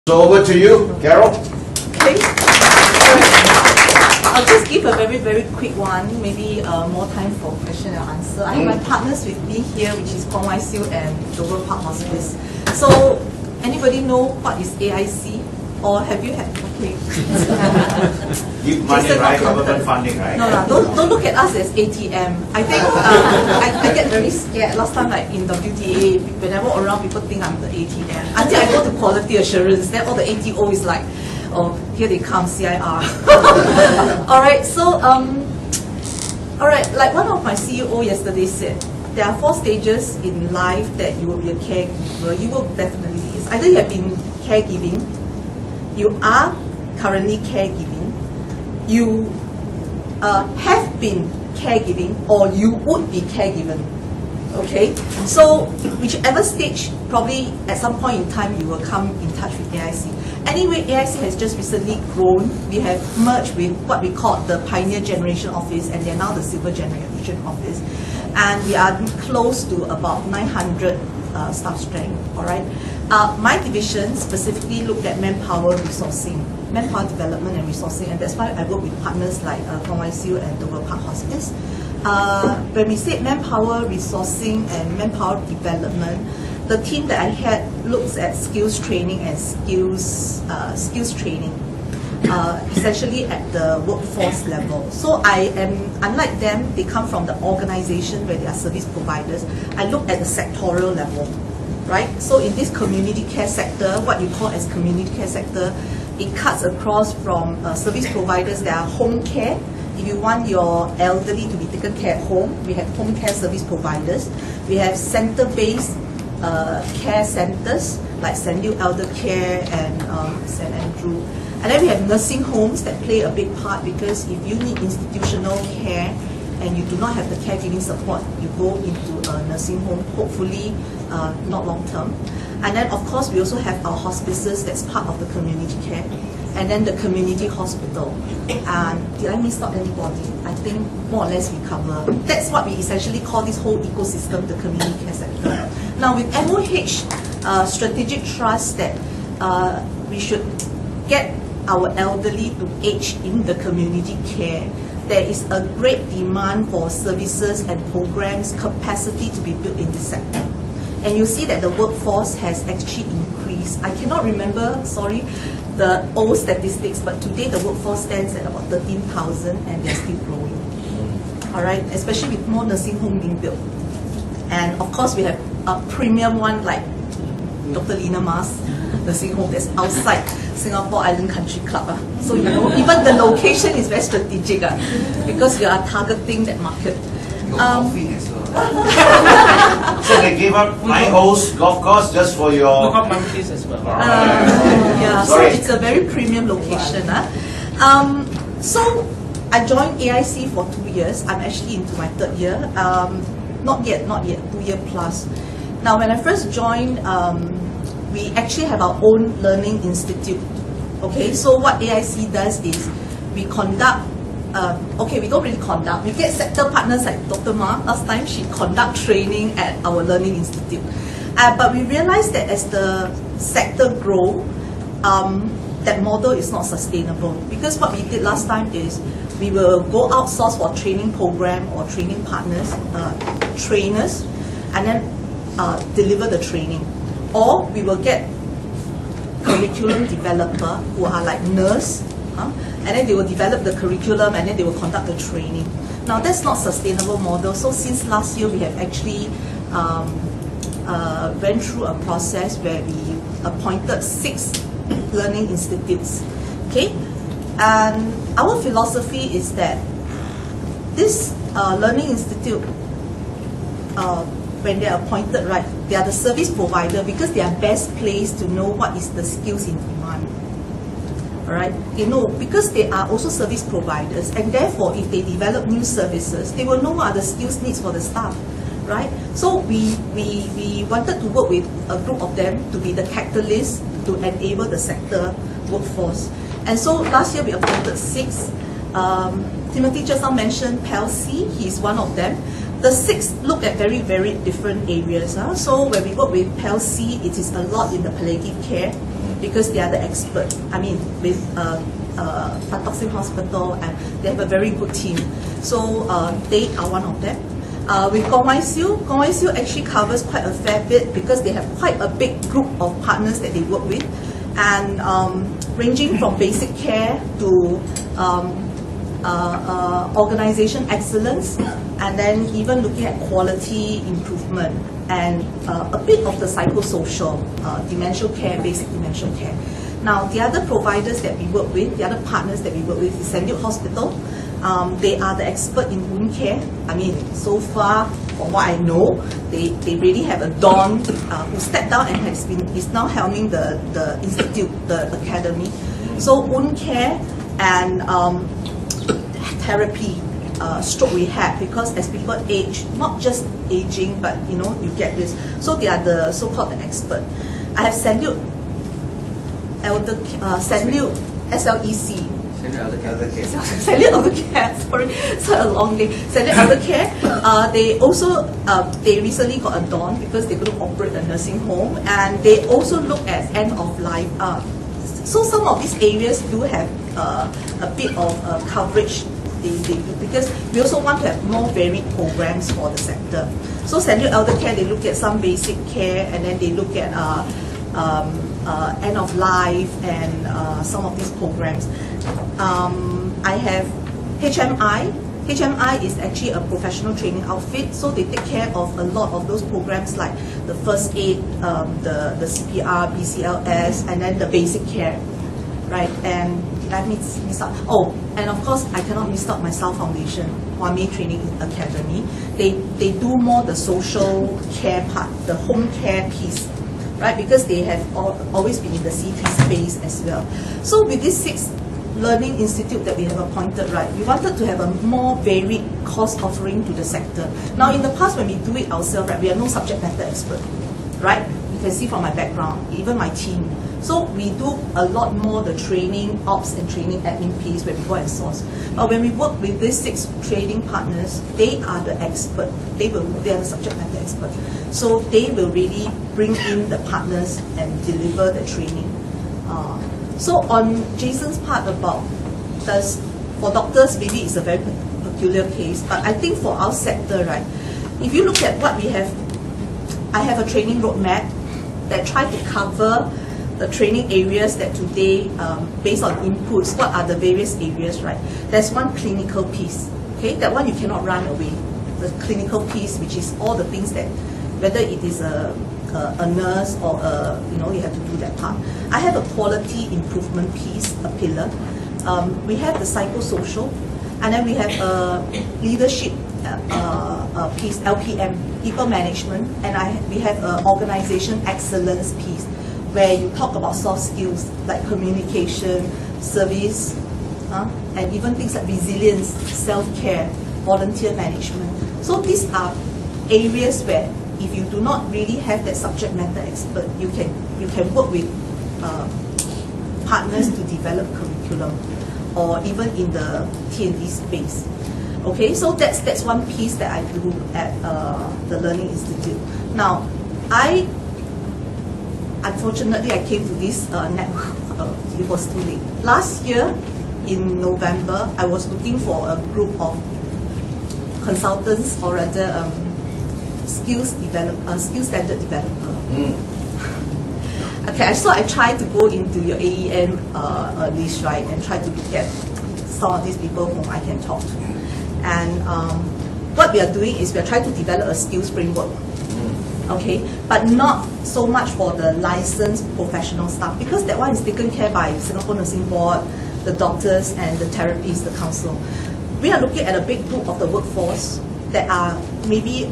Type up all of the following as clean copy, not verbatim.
So over to you, Carol. Okay. I'll just give a very quick one, maybe more time for question and answer. I have my partners with me here, which is Kwong Wai Siu and Dover Park Hospice. So, anybody know what is AIC? Or have you had, okay. Give money, right? Government funding, right? No, don't look at us as ATM. I think I get very scared. Last time, like in WTA, when I walk around, people think I'm the ATM. Until I go to quality assurance, then all the ATO is like, oh, here they come, CIR. Alright, so, alright, like one of my CEO yesterday said, there are 4 stages in life that you will be a caregiver. You will definitely, it's either you have been caregiving, you are currently caregiving, you have been caregiving, or you would be caregiven. Okay, so whichever stage, probably at some point in time you will come in touch with AIC. Anyway, AIC has just recently grown. We have merged with what we call the Pioneer Generation Office, and they're now the Silver Generation Office. And we are close to about 900 staff strength, all right? My division specifically looked at manpower resourcing, manpower development and resourcing, and that's why I work with partners like Kwong Wai Siu and Dover Park Hospice. When we say manpower resourcing and manpower development, the team that I had looks at skills training and skills training, essentially at the workforce level. So I am, unlike them, they come from the organization where they are service providers. I look at the sectoral level, right? So in this community care sector, what you call as community care sector, it cuts across from service providers that are home care. If you want your elderly to be taken care at home, we have home care service providers. We have center-based care centers like St. Leow Elder Care and St. Andrew. And then we have nursing homes that play a big part, because if you need institutional care and you do not have the caregiving support, you go into a nursing home, hopefully not long term. And then of course we also have our hospices that's part of the community care. And then the community hospital. And did I miss out anybody? I think more or less we cover. That's what we essentially call this whole ecosystem, the community care sector. Now with MOH strategic trust that we should get our elderly to age in the community care, there is a great demand for services and programs, capacity to be built in this sector. And you see that the workforce has actually increased. I cannot remember, sorry, the old statistics, but today the workforce stands at about 13,000 and they're still growing. All right, especially with more nursing homes being built. And of course we have a premium one like Dr. Lina Mas nursing home that's outside Singapore Island Country Club. So you know, even the location is very strategic because we are targeting that market. So they gave up my host golf course just for your... Look up monkeys as well. Yeah, so Sorry. it's a very premium location. So I joined AIC for 2 years. I'm actually into my 3rd year. Not yet, 2 year plus. Now when I first joined, we actually have our own learning institute. Okay, so what AIC does is we conduct, we don't really conduct, we get sector partners like Dr. Ma. Last time she conduct training at our learning institute. But we realized that as the sector grow, that model is not sustainable, because what we did last time is we will go outsource for training program or training partners, trainers, and then deliver the training. Or we will get curriculum developer who are like nurse, and then they will develop the curriculum and then they will conduct the training. Now that's not sustainable model. So since last year we have actually went through a process where we appointed 6 learning institutes. Okay, and our philosophy is that this learning institute, when they are appointed, right, they are the service provider because they are best placed to know what is the skills in demand. Alright, you know, because they are also service providers, and therefore if they develop new services, they will know what are the skills needs for the staff. Right? So we wanted to work with a group of them to be the catalyst to enable the sector workforce. And so last year we appointed 6. Timothy just now mentioned PELC, he's one of them. The 6 look at very different areas. So when we work with PELC, it is a lot in the palliative care. because they are the expert. I mean, with Patoxin Hospital, and they have a very good team. So they are one of them. With Kong Wai Siu actually covers quite a fair bit because they have quite a big group of partners that they work with, and ranging from basic care to organization excellence, and then even looking at quality improvement and a bit of the psychosocial dementia care, basic dementia care. Now, the other providers that we work with, the other partners that we work with is St. Luke Hospital. They are the expert in wound care. I mean, so far, from what I know, they really have a Don who stepped down and is now helming the institute, the academy. So wound care and therapy, stroke rehab, because as people age, not just aging, but you get this. So they are the so-called expert. I have St. Luke SLEC. St. Luke Elder Care, sorry, so a long name. St. Luke Elder Care, they also, they recently got a Don because they're going to operate a nursing home, and they also look at end of life. So some of these areas do have a bit of coverage because we also want to have more varied programs for the sector. So St. Luke Elder Care, they look at some basic care, and then they look at end of life and some of these programs. I have HMI. HMI is actually a professional training outfit, so they take care of a lot of those programs like the first aid, the CPR, BCLS, and then the basic care, right? And did I miss out? Oh, and of course I cannot miss out my South Foundation, Huami Training Academy. They do more the social care part, the home care piece, right? Because they have always been in the CT space as well. So with these 6 learning institute that we have appointed, right, we wanted to have a more varied course offering to the sector. Now, in the past, when we do it ourselves, right, we are no subject matter expert, right? You can see from my background, even my team. So we do a lot more the training ops and training admin piece where we go and source. But when we work with these 6 training partners, they are the expert. They are the subject matter expert. So they will really bring in the partners and deliver the training. So on Jason's part about for doctors, maybe it's a very peculiar case, but I think for our sector, right, if you look at what we have, I have a training roadmap that try to cover the training areas that today, based on inputs, what are the various areas, right? There's one clinical piece, okay? That one you cannot run away. The clinical piece, which is all the things that, whether it is a nurse or you have to do that part. I have a quality improvement piece, a pillar. We have the psychosocial, and then we have a leadership piece, LPM, people management, and we have an organization excellence piece, where you talk about soft skills like communication, service, and even things like resilience, self-care, volunteer management. So these are areas where if you do not really have that subject matter expert, you can work with partners to develop curriculum, or even in the T&D space. Okay, so that's one piece that I do at the Learning Institute. Now, unfortunately, I came to this network. It was too late. Last year, in November, I was looking for a group of consultants, or rather skill standard developer. Okay, so I tried to go into your AEM list, right, and try to get some of these people whom I can talk to. And what we are doing is we are trying to develop a skills framework. Okay, but not so much for the licensed professional staff, because that one is taken care by Singapore Nursing Board, the doctors and the therapists, the council. We are looking at a big group of the workforce that are maybe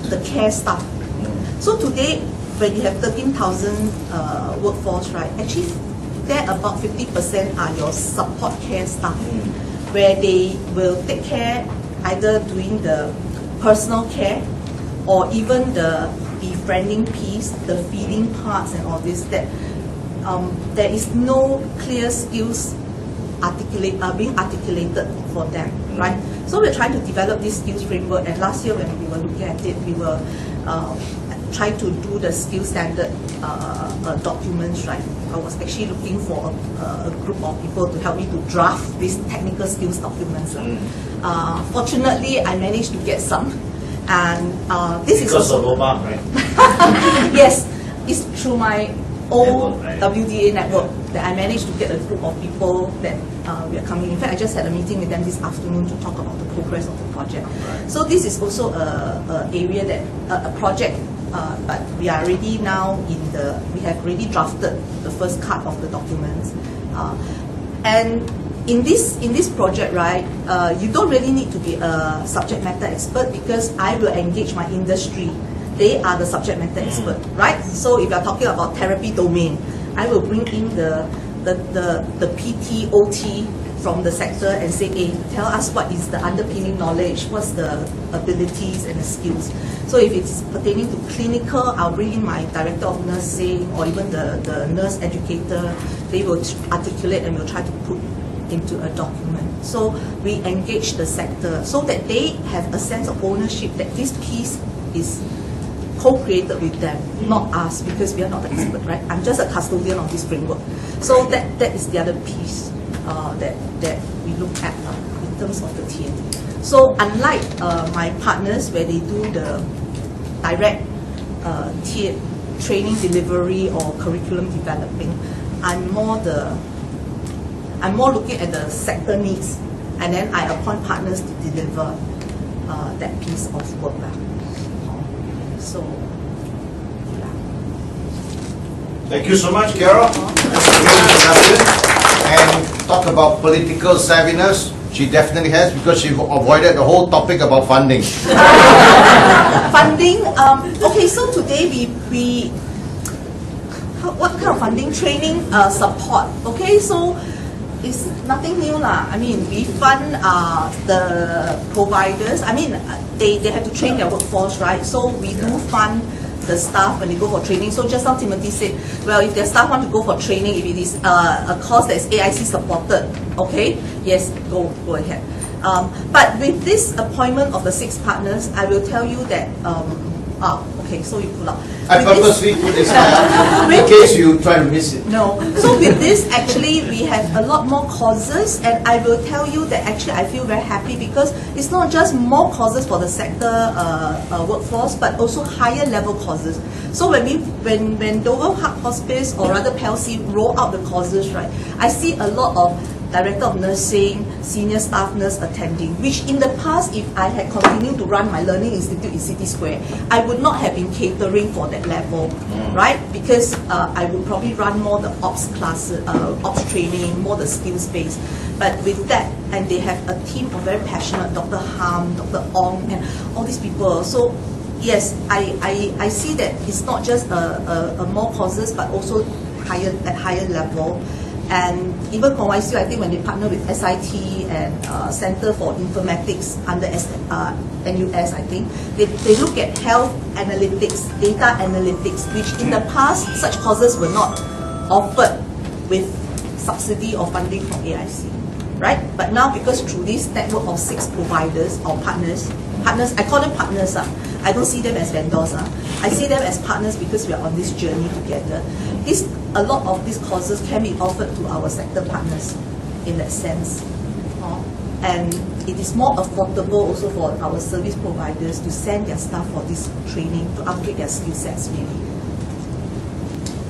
the care staff. So today, when you have 13,000 workforce, right, actually there about 50% are your support care staff, where they will take care either doing the personal care or even the befriending piece, the feeding parts and all this, that there is no clear skills being articulated for them, right? So we're trying to develop this skills framework, and last year when we were looking at it, we were trying to do the skill standard documents, right? I was actually looking for a group of people to help me to draft these technical skills documents. Fortunately, I managed to get some, and this is Because also of Obama, right? yes, it's through my old Network, right? WDA network that I managed to get a group of people that we are coming. In fact, I just had a meeting with them this afternoon to talk about the progress of the project. So this is also a area that a project, but we are already now we have already drafted the first cut of the documents, and in this project, right, you don't really need to be a subject matter expert, because I will engage my industry. They are the subject matter expert, right? So if you're talking about therapy domain, I will bring in the PT, OT from the sector and say, hey, tell us what is the underpinning knowledge, what's the abilities and the skills. So if it's pertaining to clinical, I'll bring in my director of nursing or even the nurse educator. They will articulate and we'll try to put into a document. So we engage the sector so that they have a sense of ownership that this piece is co-created with them, not us, because we are not the expert, right? I'm just a custodian of this framework. So that is the other piece that we look at in terms of the TND. So unlike my partners where they do the direct training delivery or curriculum developing, I'm more looking at the sector needs, and then I appoint partners to deliver that piece of work. So, yeah. Thank you so much, Carol. That's a great introduction. And talk about political savviness. She definitely has, because she avoided the whole topic about funding. Funding. Okay, so today we what kind of funding? Training support. Okay, so it's nothing new lah. I mean, we fund the providers. I mean, they have to train their workforce, right? So we do fund the staff when they go for training. So just now Timothy said, well, if their staff want to go for training, if it is a course that is AIC supported, okay, yes, go ahead. But with this appointment of the 6 partners, I will tell you that, okay, so you pull up. I purposely put this up in case you try to miss it. No. So with this, actually, we have a lot more courses, and I will tell you that actually I feel very happy, because it's not just more courses for the sector workforce, but also higher level courses. So when Dover Park Hospice, or rather PELC, roll out the courses, right, I see a lot of Director of Nursing, senior staff nurse attending, which in the past, if I had continued to run my learning institute in City Square, I would not have been catering for that level, right? Because I would probably run more the ops classes, ops training, more the skills based. But with that, and they have a team of very passionate, Dr. Ham, Dr. Ong, and all these people. So yes, I see that it's not just a more courses, but also at higher level. And even for YCU, I think when they partner with SIT and Center for Informatics under NUS, I think, they look at health analytics, data analytics, which in the past, such courses were not offered with subsidy or funding from AIC, right? But now, because through this network of 6 providers or partners, I call them partners, I don't see them as vendors. I see them as partners because we are on this journey together. A lot of these courses can be offered to our sector partners in that sense. And it is more affordable also for our service providers to send their staff for this training to upgrade their skill sets really.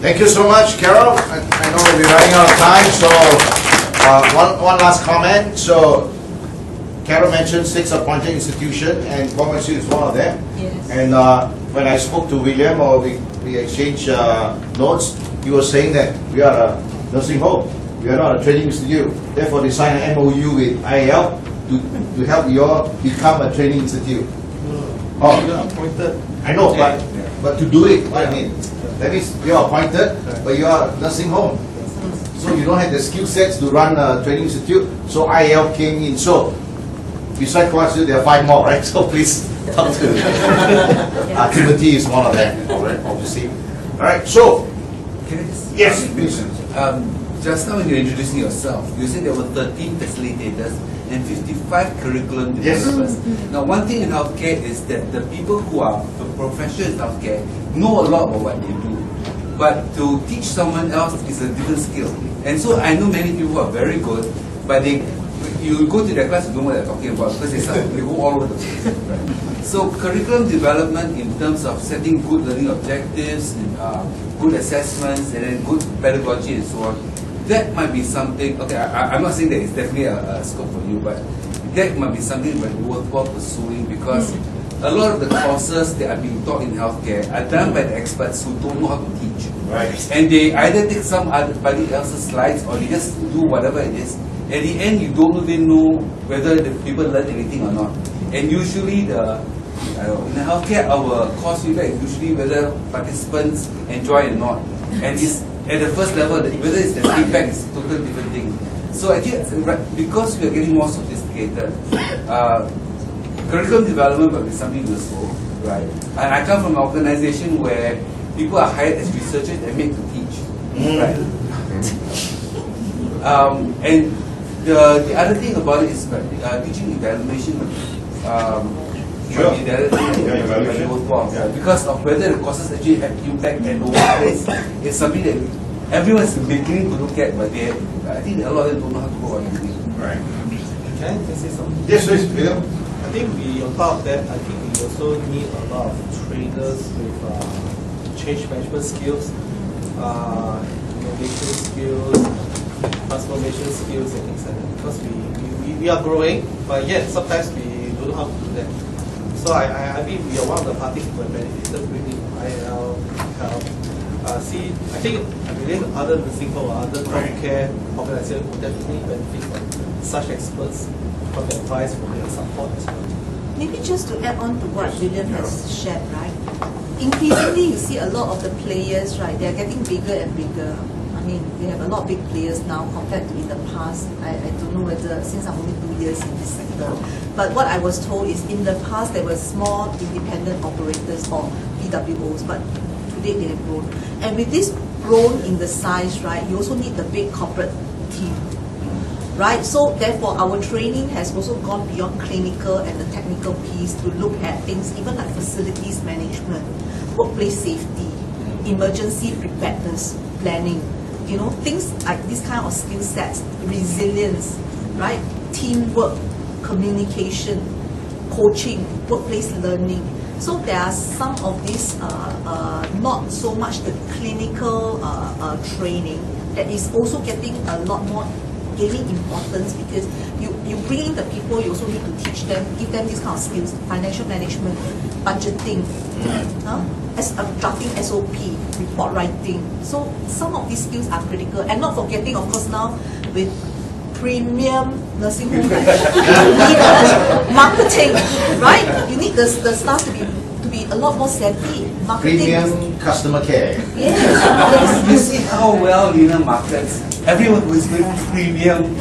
Thank you so much, Carol. I know we're running out of time, so one last comment. So Carol mentioned 6 appointed institutions, and YCU is one of them. Yes. And when I spoke to William, or we exchanged notes, he was saying that we are a nursing home. We are not a training institute. Therefore, they signed an MOU with IAL to help you all become a training institute. Oh, You're appointed. I know, but to do it, what I mean, that means you are appointed, but you are a nursing home. So you don't have the skill sets to run a training institute. So IAL came in. So besides YCU, there are 5 more, right? So please talk to Timothy is one of them, obviously. All right. So Can I just yes, please. just now when you're introducing yourself, you said there were 13 facilitators and 55 curriculum Yes. developers. Now, one thing in healthcare is that the people who are the professionals in healthcare know a lot about what they do. But to teach someone else is a different skill. And so I know many people who are very good, but you go to their class, you don't know what they're talking about because they go all over the place. Right? So curriculum development in terms of setting good learning objectives, good assessments, and then good pedagogy and so on, that might be something, okay, I'm not saying that it's definitely a scope for you, but that might be something that worthwhile pursuing because a lot of the courses that are being taught in healthcare are done by the experts who don't know how to teach. Right. And they either take somebody else's slides or they just do whatever it is. At the end, you don't even know whether the people learn anything or not. And usually, in the healthcare, our course feedback is usually whether participants enjoy or not. And it's at the first level, whether it's the feedback is a totally different thing. So I think because we are getting more sophisticated, curriculum development will be something useful, right? And I come from an organization where people are hired as researchers and made to teach, right? And the other thing about it is teaching evaluation. Sure. Evaluation worthwhile, because of whether the courses actually have impact and workplace is something that everyone's beginning to look at, but I think a lot of them don't know how to go about it. Right. Can I say something? Yes, please, Leow. I think on top of that, I think we also need a lot of trainers with change management skills, innovation skills, transformation skills, and things like that. Because we are growing, but yet sometimes we don't know how to do that. So I think we are one of the parties who have benefited really from IL, health. I believe other nursing home or other healthcare organizations will definitely benefit from such experts, from their advice, from their support as well. Maybe just to add on to what William has shared, right? Increasingly, you see a lot of the players, right? They are getting bigger and bigger. I mean, we have a lot of big players now compared to in the past. I don't know whether, since I'm only 2 years in this sector, but what I was told is in the past there were small independent operators or PWOs, but today they have grown. And with this grown in the size, right, you also need the big corporate team. Right, so therefore our training has also gone beyond clinical and the technical piece to look at things even like facilities management, workplace safety, emergency preparedness, planning, you know, things like this kind of skill sets, resilience, right, teamwork, communication, coaching, workplace learning. So there are some of these not so much the clinical training that is also getting a lot more gaining importance because you bring in the people, you also need to teach them, give them these kind of skills, financial management, budgeting, as drafting SOP, report writing. So some of these skills are critical, and not forgetting, of course, now with premium nursing home, you need marketing, right? You need the staff to be a lot more savvy. Marketing. Premium customer care. Yes. You see how well Lina markets. Everyone was going premium.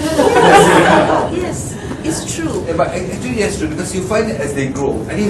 Yes, it's true. Yeah, but actually that's true because you find that as they grow, I think